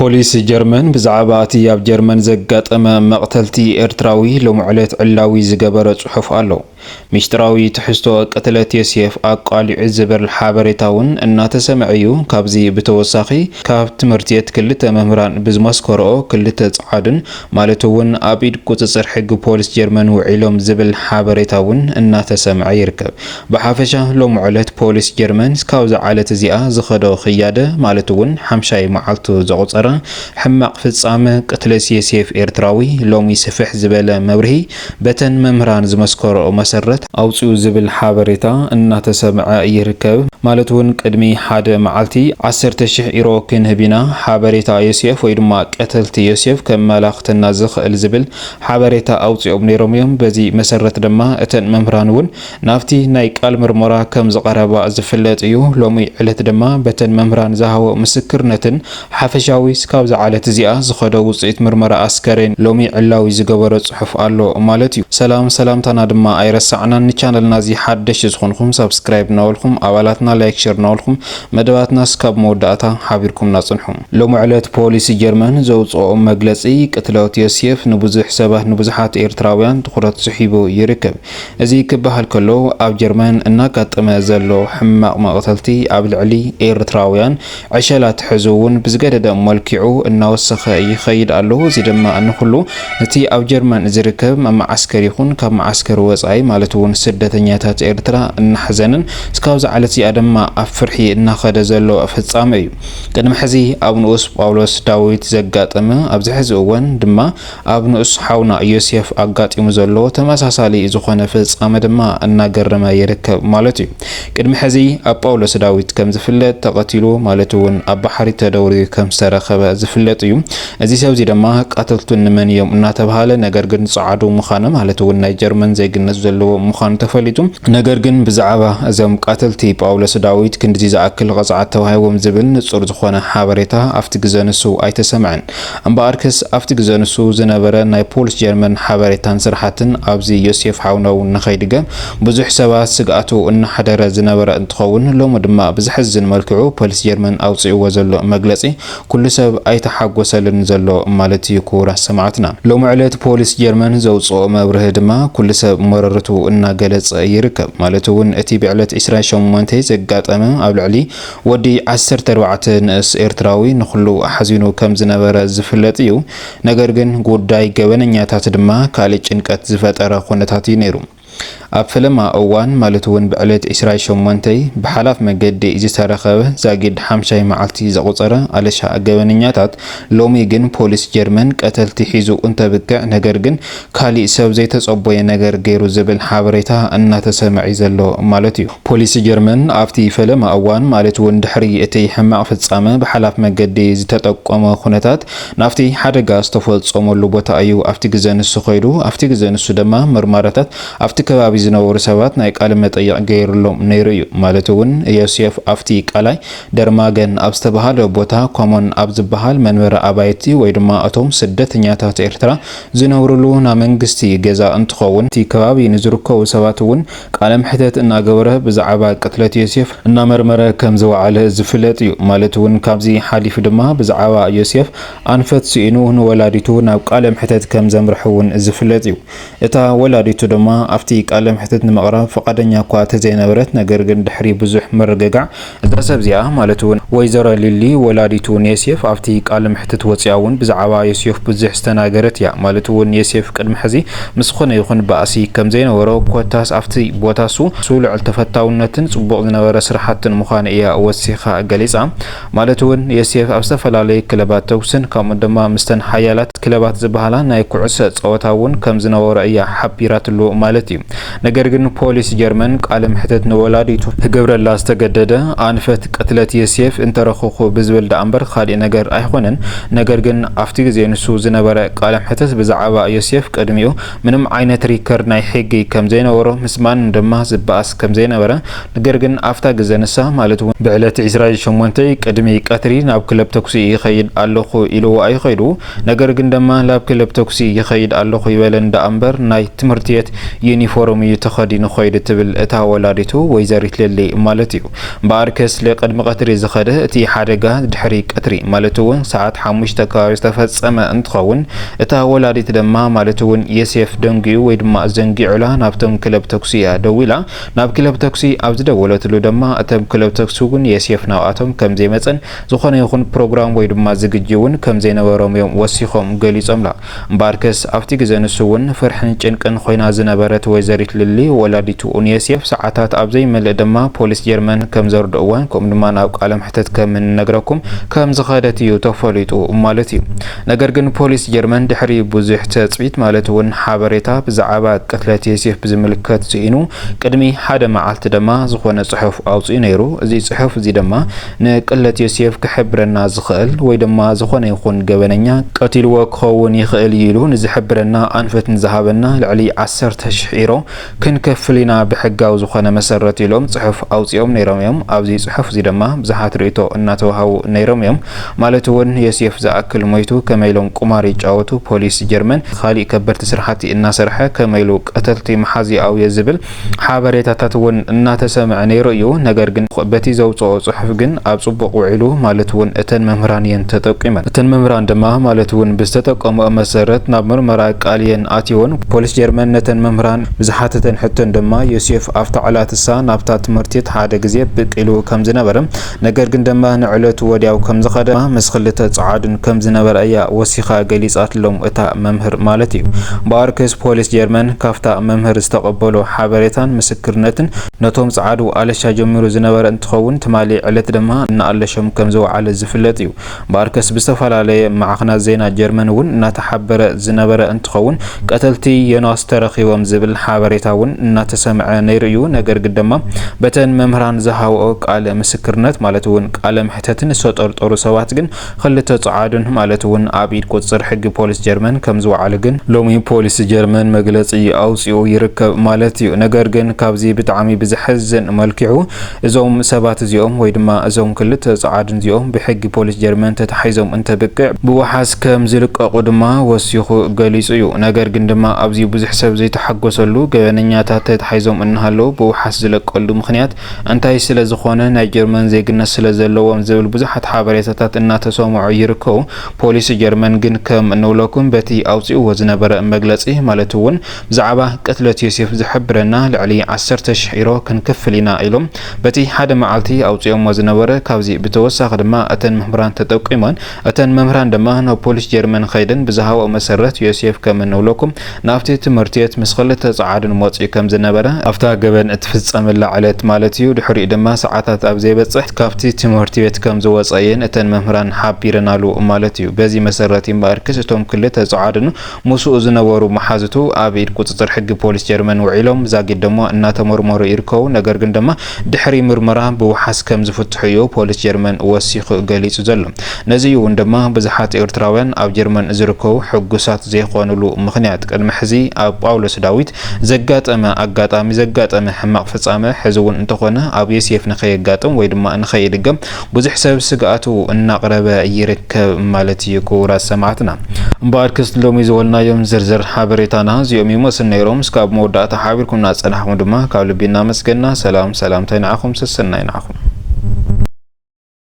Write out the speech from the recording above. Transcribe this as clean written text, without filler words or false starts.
ፖሊስ ጀርመን ብዛዕባ እቲ ኣብ ጀርመን ዘጋጠመ መቕተልቲ ኤርትራዊ ሎሙዕለት ዕላዊ ዝገበረ ጽሑፍ ኣሎ። ሚስጥራዊ ትሕዝቶ ቅትለት ዮሴፍ ኣቃሊዑ ዝብል ሓበሬታ እውን እናተሰምዐ እዩ። ካብዚ ብተወሳኺ ካብ ትምህርቲ ቤት ክልተ መምህራን ብዝመስከረኦ ክልተ ጻዕድን ማለት እውን ኣብ ኢድ ቁጽጽር ሕጊ ፖሊስ ጀርመን ውዒሎም ዝብል ሓበሬታ እውን እናተሰምዐ ይርከብ። ብሓፈሻ ሎሙዕለት ፖሊስ ጀርመን ካብዚ ዓለት እዚኣ ዝኸዶ ክያደ ማለት እውን ሓምሻይ መዓልቱ ዘቑጸረ ሕማቕ ፍጻመ ቅትለት ዮሴፍ ኤርትራዊ ሎሚ ስፍሕ ዝበለ መብርሂ በተን መምህራን ዝመስከረኦ መሰረት ኣውፅኡ ዝብል ሓበሬታ እናተሰምዐ ይርከብ። ማለት እውን ቅድሚ ሓደ መዓልቲ 10,000 ዩሮ ክንህቢና ሓበሬታ ዮሴፍ ወይ ድማ ቀተልቲ ዮሴፍ ከመላኽተና ዝኽእል ዝብል ሓበሬታ ኣውፅኦም ነይሮም እዮም። በዚ መሰረት ድማ እተን መምህራን እውን ናብቲ ናይ ቃል ምርመራ ከም ዝቐረባ ዝፍለጥ እዩ። ሎሚ ዕለት ድማ በተን መምህራን ዝሃቦ ምስክርነትን ሓፈሻዊ ካብዚ ዓለት እዚኣ ዝኸዶ ውፅኢት ምርመራ ኣስከሬን ሎሚ ዕላዊ ዝገበረ ጽሑፍ ኣሎ ማለት እዩ። ሰላምታና ድማ ኣይረሳዕናን። ቻናልና እዚ ሓደሽ ዝኾንኩም ሰብስክራይብ ናበልኩም ኣባላትና ላይክ ሼር ናበልኩም መደባትና ስካብ መወዳእታ ሓቢርኩም ናጽንሑ። ሎሚ ዕለት ፖሊስ ጀርመን ዘውፅኦ መግለጺ ቅትለት ዮሴፍ ንብዙሕ ሰባት ንብዙሓት ኤርትራውያን ትኹረት ዝሂቡ ይርከብ። እዚ ክበሃል ከሎ ኣብ ጀርመን እናጋጠመ ዘሎ ሕማቕ መቕተልቲ ኣብ ልዕሊ ኤርትራውያን ዕሸላት ሕዙ እውን ብዝገደደ መልክዑ እናወሰኸ ይኸይድ ኣሎ። እዚ ድማ እንኩሉ እቲ ኣብ ጀርመን ዝርከብ ማዓስከር ይኹን ካብ ማዓስከር ወጻኢ ማለት እውን ስደተኛታት ኤርትራ እናሕዘንን እስካብዚ ዓለት እዚኣ ድማ ኣብ ፍርሒ እናኸደ ዘሎ ፍጻመ እዩ። ቅድሚ ሕዚ ኣብ ንኡስ ጳውሎስ ዳዊት ዘጋጠመ ኣብዚ ሕዚ እዋን ድማ ኣብ ንኡስ ሓውና ዮሴፍ ኣጋጢሙ ዘሎ ተመሳሳሊ ዝኾነ ፍጻመ ድማ እናገረመ ይርከብ ማለት እዩ። ቅድሚ ሕዚ ኣብ ጳውሎስ ዳዊት ከም ዝፍለጥ ተቐቲሉ ማለት እውን ኣብ ባሕሪ ተደውሪዩ ከም ዝተረኸበ ዝፍለጥ እዩ። እዚ ሰብ እዚ ድማ ቃተልቱ ንመን እዮም እናተባሃለ ነገር ግን ጻዕዱ ምዃኑ ማለት እውን ናይ ጀርመን ዜግነት ዘለዎ ምዃኑ ተፈሊጡ ነገር ግን ብዛዕባ እዞም ቃተልቲ ጳውሎስ ዳዊት ክንዲ ዝኣክል ቐጽዓት ተዋሂቦም ዝብል ንጹር ዝኾነ ሓበሬታ ኣብቲ ግዜ ንሱ ኣይተሰምዐን። እምበኣርክስ ኣብቲ ግዜ ንሱ ዝነበረ ናይ ፖሊስ ጀርመን ሓበሬታን ስራሕትን ኣብዚ ዮሴፍ ሓውናው ንኸይድገም ብዙሕ ሰባት ስግኣቱ እናሓደረ ዝነበረ እንትኸውን ሎሚ ድማ ብዝሕዝን መልክዑ ፖሊስ ጀርመን ኣውፅእዎ ዘሎ መግለጺ ኩሉ ሰብ ኣይተሓጎሰልን ዘሎ ማለት እዩ። ክቡራት ሰማዕትና ሎሚ ዕለት ፖሊስ ጀርመን ዘውፅኦ መብርሂ ድማ ኩሉ ሰብ መረረቱ እናገለጸ ይርከብ። ማለት እውን እቲ ብዕለት 28 ዘጋጠመ ኣብ ልዕሊ ወዲ 14 ንእስ ኤርትራዊ ንኩሉ ሓዚኑ ከም ዝነበረ ዝፍለጥ እዩ። ነገር ግን ጉዳይ ገበነኛታት ድማ ካልእ ጭንቀት ዝፈጠረ ኩነታት እዩ ነይሩ። ኣብ ፈለማ እዋን ማለት እውን ብዕለት 28 ብሓላፍ መገዲ ዝተረኸበ ዛጊድ ሓምሻይ መዓልቲ ዘቑፀረ ኣለሻ ገበነኛታት ሎሚ ግን ፖሊስ ጀርመን ቀተልቲ ሒዙ እንተብቅዕ ነገር ግን ካልእ ሰብ ዘይተጸበየ ነገር ገይሩ ዝብል ሓበሬታ እናተሰምዐ ዘሎ ማለት እዩ። ፖሊስ ጀርመን ኣብቲ ፈለማ እዋን ማለት እውን ድሕሪ እቲ ሕማቕ ፍጻመ ብሓላፍ መገዲ ዝተጠቆመ ኩነታት ናብቲ ሓደጋ ዝተፈጸመሉ ቦታ እዩ ኣብቲ ግዜ ንሱ ኸይዱ ኣብቲ ግዜ ንሱ ድማ ምርመራታት ኣብቲ ከባቢ ዝነበሩ ሰባት ናይ ቃል መጠይቕ ገይሩሎም ነይሩ እዩ። ማለት እውን ዮሴፍ ኣብቲ ቃላይ ደርማገን ኣብ ዝተባሃለ ቦታ ኮሞን ኣብ ዝበሃል መንበረ ኣባይቲ ወይ ድማ እቶም ስደተኛታት ኤርትራ ዝነብሩሉ ናይ መንግስቲ ገዛ እንትኸውን እቲ ከባቢ ንዝርከቡ ሰባት እውን ቃለ ምሕተት እናገበረ ብዛዕባ ቅትለት ዮሴፍ እናመርመረ ከም ዝወዓለ ዝፍለጥ እዩ። ማለት እውን ካብዚ ሓሊፉ ድማ ብዛዕባ ዮሴፍ ኣንፈት ስኢኑ ንወላዲቱ ናብ ቃለ ምሕተት ከም ዘምርሕ እውን ዝፍለጥ እዩ። እታ ወላዲቱ ድማ ኣብቲ ቃለ ምሕተት ንምቕራብ ፈቃደኛ እኳ ተዘይነበረት ነገር ግን ድሕሪ ብዙሕ መረጋጋዕ እዛ ሰብ እዚኣ ማለት እውን ወይዘሮ ሊሊ ወላዲቱ ዮሴፍ ኣብቲ ቃለ ምሕተት ወፂኣ እውን ብዛዕባ ዮሴፍ ብዙሕ ዝተናገረት እያ። ማለት እውን ዮሴፍ ቅድሚ ሕዚ ምስ ዝኾነ ይኹን ባእሲ ከም ዘይነበሮ ኮታስ ኣብቲ ቦታሱ ልዑል ተፈታውነትን ጽቡቕ ዝነበረ ስራሕትን ምዃኑ እያ ወሲኻ ገሊጻ። ማለት እውን ዮሴፍ ኣብ ዝተፈላለዩ ክለባት ተውስን ከምኡ ድማ ምስተን ሓያላት ክለባት ዝበሃላ ናይ ኩዕሶ ፀወታ እውን ከም ዝነበረ እያ ሓቢራትሉ ማለት እዩ። ነገር ግን ፖሊስ ጀርመን ቃለ ምሕተት ንወላዲቱ ክገብረላ ዝተገደደ ኣንፈት ቅትለት ዮሴፍ እንተረኸኹ ብዝብል ዳእምበር ካልእ ነገር ኣይኾነን። ነገር ግን ኣብቲ ግዜ ንሱ ዝነበረ ቃለ ምሕተት ብዛዕባ ዮሴፍ ቅድሚኡ ምንም ዓይነት ሪከርድ ናይ ሕጊ ከም ዘይነበሮ ምስማን ድማ ዝበኣስ ከም ዘይነበረ ነገር ግን ኣብታ ግዜ ንሳ ማለት እውን ብዕለት 28 ቅድሚ ቀትሪ ናብ ክለብ ተኩሲ ይኸይድ ኣለኹ ኢልዎ ኣይኸይዱ። ነገር ግን ድማ ናብ ክለብ ተኩሲ ይኸይድ ኣለኹ ይበለን ዳእምበር ናይ ትምህርቲ ቤት ዩኒፎርም ተኸዲኑ ኾይድ ትብል እታ ወላዲቱ ወይዘሪት ልሊ ማለት እዩ በአርከስ ለቅድሚ ቀትሪ ዝኸደ እቲ ሓደጋ ድሕሪ ቀትሪ ማለት እውን ሰዓት 5 ከባቢ ዝተፈጸመ እንትኸውን እታ ወላዲት ድማ ማለት እውን የሴፍ ደንጊኡ ወይ ድማ ዘንጊዑላ ናብቶም ክለብ ተክሲ እያ ደው ኢላ ናብ ክለብ ተክሲ ኣብ ዝደወለትሉ ድማ እቶም ክለብ ተክሲ እውን የሴፍ ናብኣቶም ከም ዘይመፀን ዝኾነ ይኹን ፕሮግራም ወይ ድማ ዝግጅ እውን ከም ዘይነበሮም እዮም ወሲኾም ገሊጾምላ እምበኣርከስ ኣብቲ ግዜ ንሱ እውን ፍርሕን ጭንቅን ኮይና ዝነበረት ወይዘሪት ልሊ ወላዲቱ የሴፍ ሰዓታት ኣብ ዘይመልእ ድማ ፖሊስ ጀርመን ከም ዘርድእዋን ከምኡ ድማ ናብ ቃለ መሕተት ከም እንነግረኩም ከም ዝኸደት እዩ ተፈሊጡ ማለት እዩ ነገር ግን ፖሊስ ጀርመን ድሕሪ ብዙሕ ተጽቢት ማለት እውን ሓበሬታ ብዛዕባ ቅትለት የሴፍ ብዝምልከት ጽኢኑ ቅድሚ ሓደ መዓልቲ ድማ ዝኾነ ጽሑፍ ኣውጽኡ ነይሩ እዚ ጽሑፍ እዚ ድማ ንቅለት የሴፍ ክሕብረና ዝኽእል ወይ ድማ ዝኾነ ይኹን ገበነኛ ቀቲልዎ ክኸውን ይኽእል ኢሉ ንዝሕብረና ኣንፈት ንዝሃበና ልዕሊ 10,000 ዩሮ ክንከፍልና ብሕጋዊ ዝኾነ መሰረት ኢሎም ጽሑፍ ኣውጽኦም ነይሮም እዮም ኣብዚ ጽሑፍ እዚ ድማ ብዙሓት ርእቶ እናተዋሃቡ ነይሮም እዮም ማለት እውን የሴፍ ዝኣክል ሞይቱ ከመይሎም ቁማር ይጫወቱ ፖሊስ ጀርመን ካሊእ ከበድቲ ስራሕቲ እናሰርሐ ከመይሉ ቀተልቲ መሓዚኣው የዝብል ሓበሬታታት እውን እናተሰምዐ ነይሩ እዩ ነገር ግን በቲ ዘውፅኦ ጽሑፍ ግን ኣብ ጽቡቕ ውዒሉ ማለት እውን እተን መምህራን እየን ተጠቂመን እተን መምህራን ድማ ማለት እውን ብዝተጠቀምኦ መሰረት ናብ ምርመራ ቃልየን ኣትዮን ፖሊስ ጀርመን ነተን መምህራን ብዝሓተተን ሕቶን ድማ የሴፍ ኣብታ ዕላትሳ ናብታ ትምህርቲት ሓደ ግዜ ብቂሉ ከም ዝነበረ ነገር ግን ድማ ንዕለቱ ወዲያው ከም ዝኸደ ምስ ክልተ ጻዓድን ከም ዝነበረ እያ ወሲኻ ገሊጻትሎም እታ መምህር ማለት እዩ በአርከስ ፖሊስ ጀርመን ካፍታ መምህር ዝተቀበሎ ሓበሬታን ምስክርነትን ነቶም ጻዓዱ ኣለሻ ጀሚሩ ዝነበረ እንትኸውን ትማሊ ዕለት ድማ እናኣለሾም ከም ዝወዓለ ዝፍለጥ እዩ በአርከስ ብዝተፈላለየ ማዕኽናት ዜና ጀርመን እውን እናተሓበረ ዝነበረ እንትኸውን ቀተልቲ የናስ ተረኺቦም ዝብል ሓበሬታ እውን እናተሰምዐ ነይሩ እዩ ነገር ግን ድማ በተን መምህራን ዝሃብኦ ቃለ ምስክርነት ማለት እውን ቃለ ምሕተትን ዝተጠርጠሩ ሰባት ግን ክልተ ጻዓድን ማለት እውን ኣብ ኢድ ቁጽር ሕጊ ፖሊስ ጀርመን ከም ዝወዓለ ግን ሎሚ ፖሊስ ጀርመን መግለጺ ኣውጽኡ ይርከብ ማለት እዩ ነገር ግን ካብዚ ብጣዕሚ ብዝሕዝን መልክዑ እዞም ሰባት እዚኦም ወይ ድማ እዞም ክልተ ጻዓድን እዚኦም ብሕጊ ፖሊስ ጀርመን ተታሒዞም እንተብቅዕ ብወሓስ ከም ዝልቀቁ ድማ ወሲኹ ገሊጹ እዩ ነገር ግን ድማ ኣብዚ ብዙሕ ሰብ ዘይተሓጎሰሉ ገበነኛታት ተታሒዞም እናሃለው ብወሓስ ዝለቀሉ ምክንያት እንታይ ስለ ዝኾነ ናይ ጀርመን ዜግነት ስለ ዘለዎም ዝብል ብዙሓት ሓበሬታታት እናተሰምዑ ይርከቡ ፖሊስ ጀርመን ግን ከም እንብለኩም በቲ ኣውጽኡ ዝነበረ መግለጺ ማለት እውን ብዛዕባ ቅትለት የሴፍ ዝሕብረና ልዕሊ 10,000 ዩሮ ክንክፍል ኢና ኢሎም በቲ ሓደ መዓልቲ ኣውጽኦም ዝነበረ ካብዚ ብተወሳኺ ድማ እተን መምህራን ተጠቂሞን እተን መምህራን ድማ ናብ ፖሊስ ጀርመን ኸይደን ብዝሃብኦ መሰረት የሴፍ ከም እንብለኩም ናብቲ ትምህርቲ ቤት ምስ ክልተ ጻዓድን መጽኡ ከም ዝነበረ ኣብታ ገበን እትፍጸመላ ዕለት ማለት እዩ ድሕሪ ድማ ሰዓታት ኣብ ዘይበጽሕ ካብቲ ትምህርቲ ቤት ከም ዝወጸየን እተን መምህራን ሓቢረናሉ ማለት እዩ በዚ መሰረት ይምባርከስ እቶም ክልተ ጻዓድን ሙስኡ ዝነበሩ መሓዝቱ ኣብ ኢድ ቁጽጥር ሕጊ ፖሊስ ጀርመን ውዒሎም ዛጊድ ድማ እናተመርመሩ ይርከቡ ነገር ግን ድማ ድሕሪ ምርመራ ብወሓስ ከም ዝፍትሑ እዩ ፖሊስ ጀርመን ወሲኹ ገሊጹ ዘሎ ነዚ እውን ድማ ብዙሓት ኤርትራውያን ኣብ ጀርመን ዝርከቡ ሕጉሳት ዘይኾኑሉ ምክንያት ቅድሚ ሕዚ ኣብ ጳውሎስ ዳዊት ዘጋጠመ ኣጋጣሚ ዘጋጠመ ሕማቕ ፍጻመ ሕዚ እውን እንተኾነ ኣብ የሴፍ ንኸየጋጥም ወይ ድማ ንኸይድገም ብዙሕ ሰብ ስግኣቱ እናቕረበ ይርከብ ማለት እዩ ክቡራት ሰማዕትና እምበኣርከስ ሎሚ ዝወልናዮም ዝርዝር ሓበሬታና እዚኦም ይመስሉ ነይሮም እስካብ መወዳእታ ሓቢርኩምና ፀናሕኩም ድማ ካብ ልቢ እናመስገንና ሰላም ሰላምታይ ንዓኹም ስሰናይ ንዓኹም